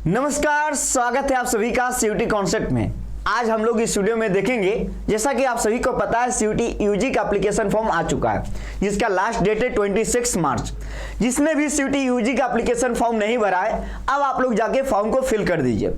नमस्कार, स्वागत है आप सभी का सीयूटी कॉन्सेप्ट में। आज हम लोग इस वीडियो में देखेंगे, जैसा कि आप सभी को पता है सीयूटी यूजी का एप्लीकेशन फॉर्म आ चुका है जिसका लास्ट डेट है 26 मार्च। जिसने भी सीयूटी यूजी का एप्लीकेशन फॉर्म नहीं भरा है, अब आप लोग जाके फॉर्म को फिल कर दीजिए।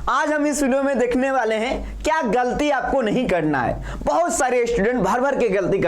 आज हम इस वीडियो में देखने वाले हैं क्या गलती आपको नहीं करना है। बहुत सारे स्टूडेंट भर भर के गलती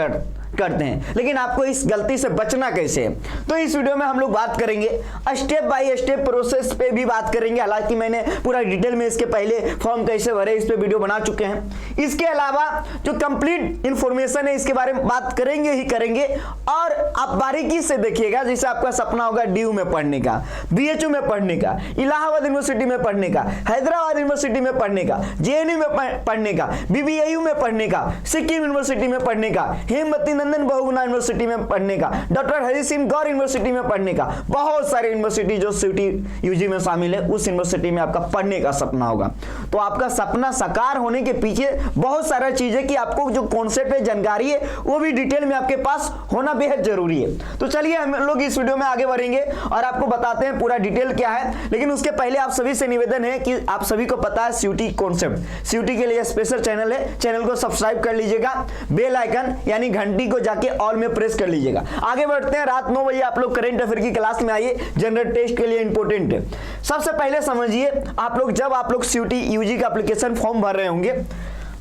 करते हैं, लेकिन आपको इस गलती से बचना कैसे है, तो इस वीडियो में हम लोग बात करेंगे। स्टेप बाय स्टेप प्रोसेस पे भी बात करेंगे। हालांकि मैंने पूरा डिटेल में इसके पहले फॉर्म कैसे भरे इस पे वीडियो बना चुके हैं। इसके अलावा जो कंप्लीट इंफॉर्मेशन है इसके बारे में बात करेंगे ही करेंगे, और आप बारीकी से देखिएगा। जैसे आपका सपना होगा डीयू में पढ़ने का, बीएचयू में पढ़ने का, इलाहाबाद यूनिवर्सिटी में पढ़ने का, हैदराबाद यूनिवर्सिटी में पढ़ने का, जेएनयू में पढ़ने का, बीबीएयू में पढ़ने का, सिक्किम यूनिवर्सिटी में पढ़ने का, हेमवती नंदन बहुगुणा यूनिवर्सिटी में पढ़ने का, डॉक्टर हरि सिंह गौर यूनिवर्सिटी में पढ़ने का, बहुत सारे यूनिवर्सिटी जो सीयूटी यूजी में शामिल है उस यूनिवर्सिटी में आपका पढ़ने का सपना होगा। तो आपका सपना साकार होने के पीछे बहुत सारा चीजें कि आपको जो कॉन्सेप्ट है, जानकारी है, वो भी डिटेल में आपके पास होना बेहद जरूरी है। तो चलिए हम लोग इस वीडियो में आगे बढ़ेंगे और आपको बताते हैं पूरा डिटेल क्या है। लेकिन उसके पहले आप सभी से निवेदन है कि आप सभी को पता है सीयूटी कॉन्सेप्ट, सीयूटी के लिए स्पेशल चैनल है, चैनल को सब्सक्राइब कर लीजिएगा, बेल आइकन यानी घंटी को जाके ऑल में प्रेस कर लीजिएगा। आगे बढ़ते हैं। रात 9 बजे आप लोग करंट अफेयर की क्लास में आइए, जनरल टेस्ट के लिए इंपॉर्टेंट है। सबसे पहले समझिए, आप लोग जब आप लोग सीयूटी यूजी का एप्लीकेशन फॉर्म भर रहे होंगे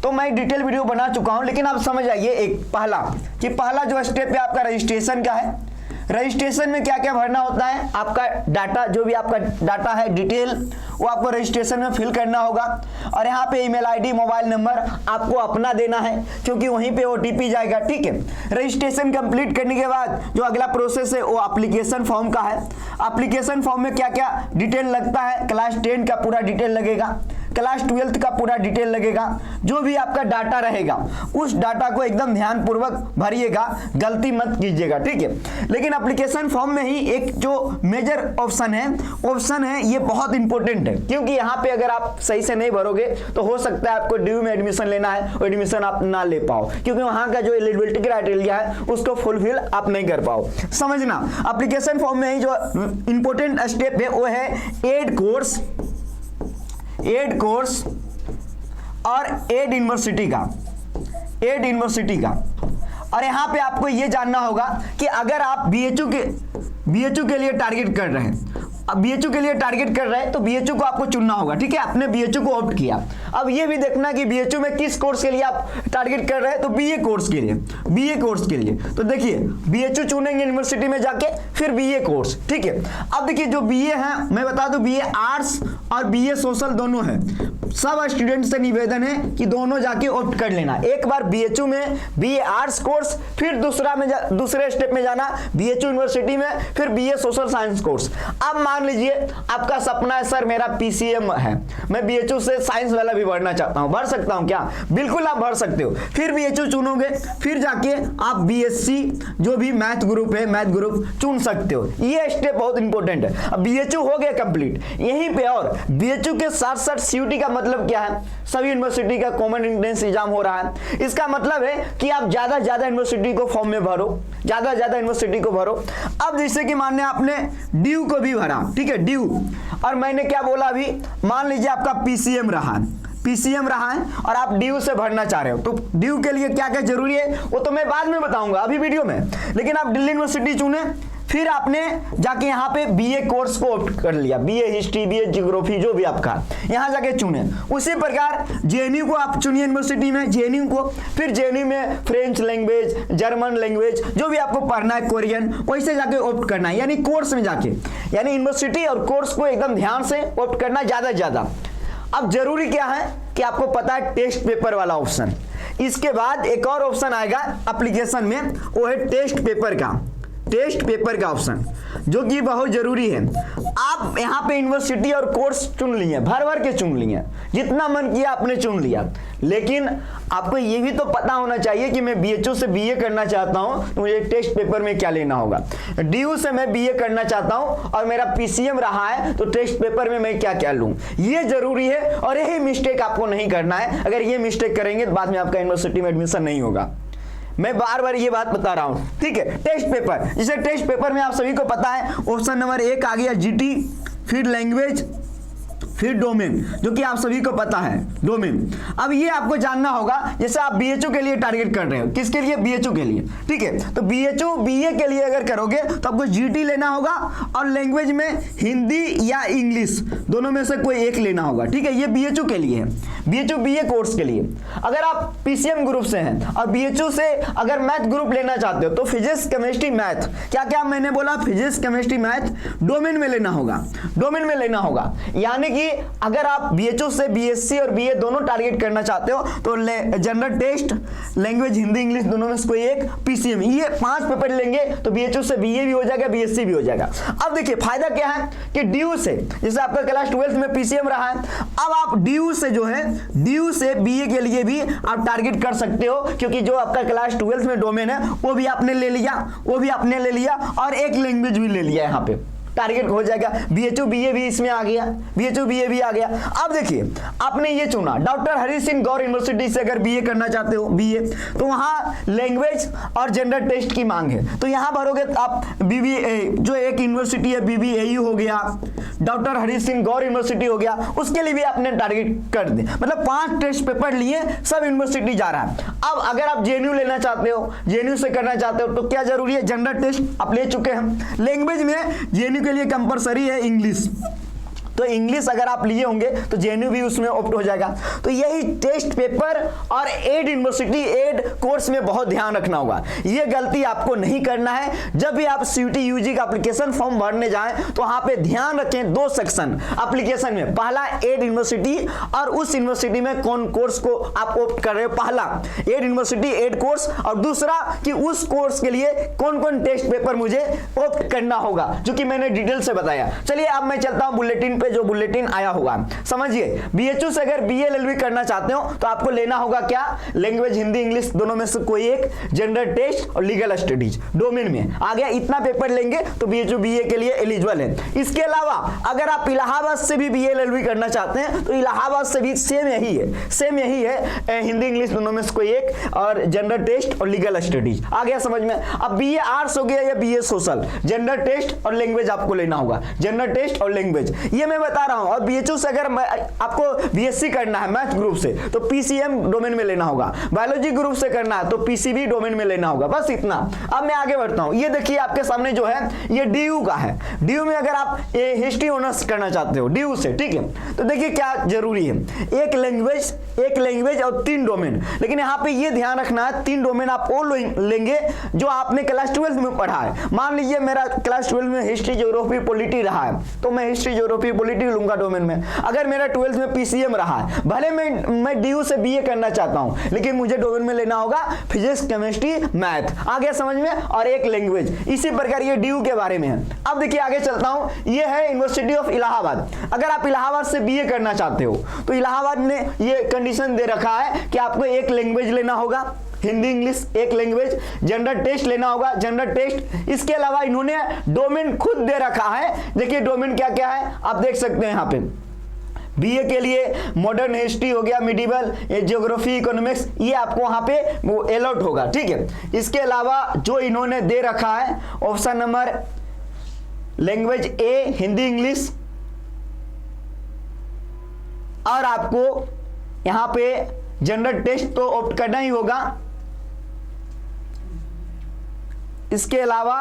तो मैं डिटेल वीडियो बना चुका हूं, लेकिन आप समझ आइए एक पहला जो स्टेप है आपका रजिस्ट्रेशन का है। रजिस्ट्रेशन में क्या क्या भरना होता है, आपका डाटा, जो भी आपका डाटा है डिटेल, वो आपको रजिस्ट्रेशन में फिल करना होगा। और यहाँ पे ईमेल आईडी, मोबाइल नंबर आपको अपना देना है, क्योंकि वहीं पे ओटीपी जाएगा। ठीक है। रजिस्ट्रेशन कंप्लीट करने के बाद जो अगला प्रोसेस है वो एप्लीकेशन फॉर्म का है। एप्लीकेशन फॉर्म में क्या क्या डिटेल लगता है, क्लास 10 का पूरा डिटेल लगेगा, क्लास 12 का पूरा डिटेल लगेगा। जो भी आपका डाटा रहेगा उस डाटा को एकदम ध्यान पूर्वक भरिएगा, गलती मत कीजिएगा। ठीक है। लेकिन एप्लीकेशन फॉर्म में ही एक जो मेजर ऑप्शन है ये बहुत इंपॉर्टेंट है, क्योंकि यहाँ पे अगर आप सही से नहीं भरोगे तो हो सकता है आपको डीयू में एडमिशन लेना है और एडमिशन आप ना ले पाओ, क्योंकि वहां का जो एलिजिबिलिटी क्राइटेरिया है उसको फुलफिल आप नहीं कर पाओ। समझना, एप्लीकेशन फॉर्म में ही जो इंपॉर्टेंट स्टेप है वो है एड कोर्स और एड यूनिवर्सिटी का। और यहां पे आपको ये जानना होगा कि अगर आप बीएचयू के लिए टारगेट कर रहे हैं, अब बीएचयू के लिए टारगेट कर रहे हैं तो बीएचयू को आपको चुनना होगा। ठीक है। आपने बीएचयू को ऑप्ट किया। अब ये भी देखना कि बीएचयू में किस कोर्स के लिए आप टारगेट कर रहे हैं, तो बीए कोर्स के लिए। तो देखिए बीएचयू चुनेंगे यूनिवर्सिटी में जाके, फिर बीए कोर्स। ठीक है। अब देखिए जो बीए है, मैं बता दूं बीए आर्ट्स और बीए सोशल दोनों है। सब स्टूडेंट से निवेदन है कि दोनों जाके ऑप्ट कर लेना। एक बार बीएचयू में बीए आर्ट्स कोर्स, फिर दूसरे स्टेप में जाना बीएचयू यूनिवर्सिटी में, फिर बीए सोशल साइंस कोर्स। अब मान लीजिए आपका सपना है सर मेरा पीसीएम है, मैं बीएचयू से साइंस वाला भी भरना चाहता हूं, भर सकता हूं क्या? बिल्कुल आप भर सकते हो। फिर बीएचयू चुनोगे, फिर जाके आप बीएससी जो भी मैथ ग्रुप है, मैथ ग्रुप चुन सकते हो। ये स्टेप बहुत इंपॉर्टेंट है। अब बीएचयू हो गया कंप्लीट यहीं पे, और बीएचयू के साथ साथ सीयूटी का मतलब क्या है, सभी यूनिवर्सिटी का कॉमन एंट्रेंस एग्जाम हो रहा है। इसका मतलब है कि आप ज्यादा यूनिवर्सिटी को फॉर्म में भरो, ज्यादा यूनिवर्सिटी को भरो। अब जैसे कि मानने आपने डीयू को भी भरा, ठीक है, डीयू, और मैंने क्या बोला अभी, मान लीजिए आपका पीसीएम रहा है और आप डीयू से भरना चाह रहे हो, तो डीयू के लिए क्या क्या जरूरी है वो तो मैं बाद में बताऊंगा अभी वीडियो में। लेकिन आप दिल्ली यूनिवर्सिटी चुने, फिर आपने जाके यहाँ पे बीए कोर्स को ऑप्ट कर लिया, बीए हिस्ट्री, बीए ज्योग्राफी, जो भी आपका यहाँ जाके चुने। उसी प्रकार जेएनयू को आप चुनिए यूनिवर्सिटी में, जेएनयू को, फिर जेएनयू में फ्रेंच लैंग्वेज, जर्मन लैंग्वेज, जो भी आपको पढ़ना है, कोरियन, वैसे जाके ऑप्ट करना है, यानी कोर्स में जाके, यानी यूनिवर्सिटी और कोर्स को एकदम ध्यान से ऑप्ट करना ज्यादा। अब जरूरी क्या है कि आपको पता है टेस्ट पेपर वाला ऑप्शन। इसके बाद एक और ऑप्शन आएगा एप्लीकेशन में, वो है टेस्ट पेपर का ऑप्शन, जो कि बहुत जरूरी है। आप यहाँ पे यूनिवर्सिटी और कोर्स चुन लिए, भर के चुन लिए, जितना मन किया आपने चुन लिया। लेकिन आपको ये भी तो पता होना चाहिए कि मैं बीएचयू से बीए करना चाहता हूँ तो मुझे टेस्ट पेपर में क्या लेना होगा, डीयू से मैं बीए करना चाहता हूँ और मेरा पीसीएम रहा है तो टेस्ट पेपर में मैं क्या क्या लूँ, ये जरूरी है। और यही मिस्टेक आपको नहीं करना है। अगर ये मिस्टेक करेंगे तो बाद में आपका यूनिवर्सिटी में एडमिशन नहीं होगा। मैं बार बार ये बात बता रहा हूं। ठीक है। टेस्ट पेपर, जिसे टेस्ट पेपर में आप सभी को पता है ऑप्शन नंबर 1 आ गया जीटी, फिर लैंग्वेज, फिर डोमेन, जो कि आप सभी को पता है डोमेन। अब ये आपको जानना होगा, जैसे आप बीएचयू के लिए टारगेट कर रहे हो, किसके लिए? बीएचयू के लिए, ठीक है। तो बीएचयू बीए के लिए अगर करोगे तो आपको जीटी लेना होगा और लैंग्वेज में हिंदी या इंग्लिश दोनों में से कोई एक लेना होगा, ठीक है। ये बीएचयू के लिए है, बीएचयू बीए कोर्स के लिए। अगर आप पीसीएम ग्रुप से हैं और बीएचयू से अगर मैथ ग्रुप लेना चाहते हो तो फिजिक्स केमिस्ट्री मैथ, क्या क्या मैंने बोला? फिजिक्स केमिस्ट्री मैथ डोमेन में लेना होगा, डोमेन में लेना होगा। यानी कि अगर आप बीएचयू से बीएससी और बीए दोनों टारगेट करना चाहते हो तो general test, language Hindi English दोनों में से कोई एक, पीसीएम, ये 5 पेपर लेंगे तो बीएचयू से बीए भी हो जाएगा, बीएससी भी हो जाएगा। अब देखिए फायदा क्या है कि डीयू से, जैसे आपका क्लास 12 में पीसीएम रहा है, अब आप डीयू से जो है, डीयू से बीए के लिए भी आप टारगेट कर सकते हो, क्योंकि जो आपका क्लास 12 में डोमेन है वो भी आपने ले लिया, वो भी आपने ले लिया और एक लैंग्वेज भी ले लिया, यहाँ पे टारगेट हो जाएगा। बीएचयू बीए भी इसमें आ गया, बीएचयू बीए भी आ गया। अब देखिए आपने ये चुना, डॉक्टर हरि सिंह गौर यूनिवर्सिटी से अगर बीए करना चाहते हो बीए, तो वहां लैंग्वेज और जनरल टेस्ट की मांग है, तो यहां भरोगे आप बीबीए, जो एक यूनिवर्सिटी है बीबीएयू हो गया, डॉक्टर हरि सिंह गौर यूनिवर्सिटी हो गया, उसके लिए भी आपने टारगेट कर दे। मतलब 5 टेस्ट पेपर लिए, सब यूनिवर्सिटी जा रहा है। अब अगर आप जेएनयू लेना चाहते हो, जेएनयू से करना चाहते हो, तो क्या जरूरी है? जनरल टेस्ट आप ले चुके हैं। लैंग्वेज में जेएनयू के लिए कंपलसरी है इंग्लिश, तो इंग्लिश अगर आप लिए होंगे तो जेएनयू भी उसमें ऑप्ट हो जाएगा। तो यही टेस्ट पेपर और एड यूनिवर्सिटी एड कोर्स में बहुत ध्यान रखना होगा, ये गलती आपको नहीं करना है। जब भी आप सीयूटी यूजी का एप्लीकेशन फॉर्म भरने जाएं तो वहां पे ध्यान रखें 2 सेक्शन एप्लीकेशन में, पहला एड यूनिवर्सिटी और उस यूनिवर्सिटी में कौन कोर्स को आप ऑप्ट कर रहे हो, पहला एड यूनिवर्सिटी एड कोर्स, और दूसरा कि उस कोर्स के लिए कौन कौन टेस्ट पेपर मुझे ऑप्ट करना होगा, जो कि मैंने डिटेल से बताया। चलिए अब मैं चलता हूं बुलेटिन पे, जो बुलेटिन आया हुआ समझिए। बीएचयू से अगर बीएलएलबी करना चाहते हो तो आपको लेना होगा क्या? लैंग्वेज हिंदी इंग्लिश दोनों में से कोई एक, जनरल टेस्ट और लीगल स्टडीज डोमेन में आ गया। इतना पेपर लेंगे तो बीएचयू बीए के लिए एलिजिबल है। इसके अलावा अगर आप इलाहाबाद से भी बीएलएलबी करना चाहते हैं तो इलाहाबाद से भी सेम यही है, सेम यही है, हिंदी इंग्लिश दोनों में से कोई एक और जनरल टेस्ट और लीगल स्टडीज आ गया समझ में। अब बीए आर्ट्स हो गया या बीए सोशल, जनरल टेस्ट और लैंग्वेज आपको लेना होगा, जनरल टेस्ट और लैंग्वेज, ये मैं बता रहा हूं। और बीएचयू से अगर आपको बीएससी करना है मैथ ग्रुप से तो पीसीएम डोमेन में लेना होगा, बायोलॉजी ग्रुप से करना है तो पीसीबी डोमेन में लेना होगा, बस इतना। अब मैं आगे बढ़ता हूं, ये देखिए आपके सामने जो है ये डीयू का है। डीयू में अगर आप हिस्ट्री ऑनर्स करना चाहते हो डीयू से, ठीक है, तो देखिए क्या जरूरी है, एक लैंग्वेज और 3 डोमेन। लेकिन यहाँ पे ये ध्यान रखना है 3 डोमेन आप वो लेंगे जो आपने क्लास 12 में पढ़ा है। मान लीजिए मेरा क्लास 12 में हिस्ट्री ज्योग्राफी पॉलिटी रहा है तो मैं हिस्ट्री ज्योग्राफी पॉलिटी लूंगा डोमेन में। अगर मेरा 12th में पीसीएम रहा है, भले मैं डीयू से बीए करना चाहता हूं, लेकिन मुझे डोमेन में लेना होगा फिजिक्स केमिस्ट्री मैथ, आ गया समझ में, और एक लैंग्वेज। इसी प्रकार ये डीयू के बारे में है। अब देखिए आगे चलता हूं, ये है यूनिवर्सिटी ऑफ इलाहाबाद। अगर आप इलाहाबाद से बीए करना चाहते हो तो इलाहाबाद ने ये कंडीशन दे रखा है कि आपको एक लैंग्वेज लेना होगा, हिंदी इंग्लिश एक लैंग्वेज, जनरल टेस्ट लेना होगा, जनरल टेस्ट। इसके अलावा इन्होंने डोमेन खुद दे रखा है। देखिए डोमेन क्या क्या है आप देख सकते हैं यहाँ पे। बीए के लिए मॉडर्न हिस्ट्री हो गया, मिडिवल, ज्योग्राफी, इकोनॉमिक्स, ये आपको वहां पे अलॉट होगा, ठीक है। इसके अलावा जो इन्होंने दे रखा है ऑप्शन नंबर लैंग्वेज ए हिंदी इंग्लिश, और आपको यहां पे जनरल टेस्ट तो ऑप्ट करना ही होगा। इसके अलावा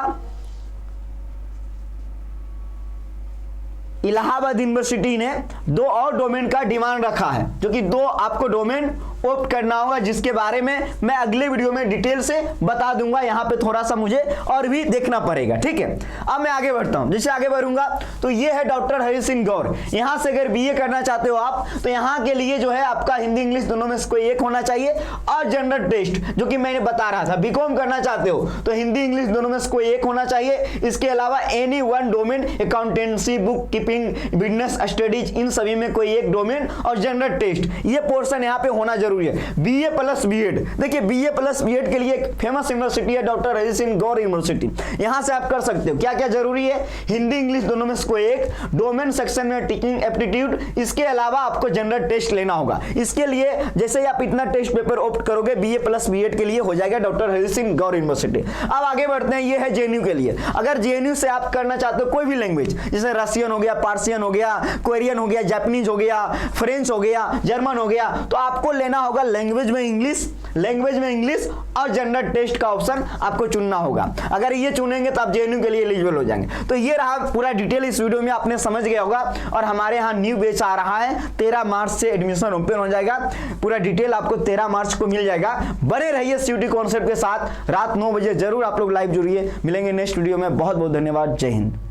इलाहाबाद यूनिवर्सिटी ने 2 और डोमेन का डिमांड रखा है, जो कि 2 आपको डोमेन ऑप्ट करना होगा, जिसके बारे में मैं अगले वीडियो में डिटेल से बता दूंगा। यहां पे थोड़ा सा मुझे और भी देखना पड़ेगा, ठीक है। अब मैं आगे बढ़ता हूं, जैसे आगे बढ़ूंगा तो ये है डॉक्टर हरि सिंह गौर। यहां से अगर बीए करना चाहते हो आप तो यहां के लिए जो है आपका हिंदी इंग्लिश दोनों में से कोई एक होना चाहिए, और जनरल टेस्ट जो कि मैंने बता रहा था। बीकॉम करना चाहते हो तो हिंदी इंग्लिश दोनों में से कोई एक होना चाहिए। इसके अलावा any one domain, accountancy, book keeping, business studies, इन सभी में कोई एक डोमेन और जनरल टेस्ट, ये पोर्शन यहाँ पे होना जरूरी जरूरी है। बीए प्लस बीएड, देखिए बीए प्लस बीएड के लिए एक फेमस यूनिवर्सिटी है डॉक्टर हरि सिंह गौर यूनिवर्सिटी, यहां से आप कर सकते हो। क्या क्या जरूरी है? हिंदी इंग्लिश दोनों में से कोई एक, डोमेन सेक्शन में टीचिंग एप्टीट्यूड, इसके अलावा आपको जनरल टेस्ट लेना होगा। इसके लिए जैसे ही आप इतना टेस्ट पेपर ऑप्ट करोगे बीए प्लस बीएड के लिए हो जाएगा डॉक्टर हरि सिंह गौर यूनिवर्सिटी। अब आगे बढ़ते हैं, ये है जेएनयू के लिए। अगर जेएनयू से आप करना चाहते हो कोई भी लैंग्वेज, जैसे रशियन हो गया, पार्सियन हो गया, कोरियन हो गया, जापानीज हो गया, फ्रेंच हो गया, जर्मन हो गया, तो आपको लेना होगा लैंग्वेज में इंग्लिश और जनरल टेस्ट का ऑप्शन आपको चुनना होगा। अगर ये चुनेंगे तो आप जेएनयू के लिए एलिजिबल हो जाएंगे। तो ये रहा पूरा डिटेल, इस वीडियो में आपने समझ गया होगा। और हमारे यहाँ न्यू बैच आ रहा है, 13 मार्च से एडमिशन ओपन हो जाएगा। पूरा डिटेल आपको 13 मार्च को मिल जाएगा। बने रहिए सीयूटी कॉन्सेप्ट के साथ, रात 9 बजे जरूर आप लोग लाइव जुड़िए। मिलेंगे नेक्स्ट वीडियो में। बहुत बहुत धन्यवाद। जय हिंद।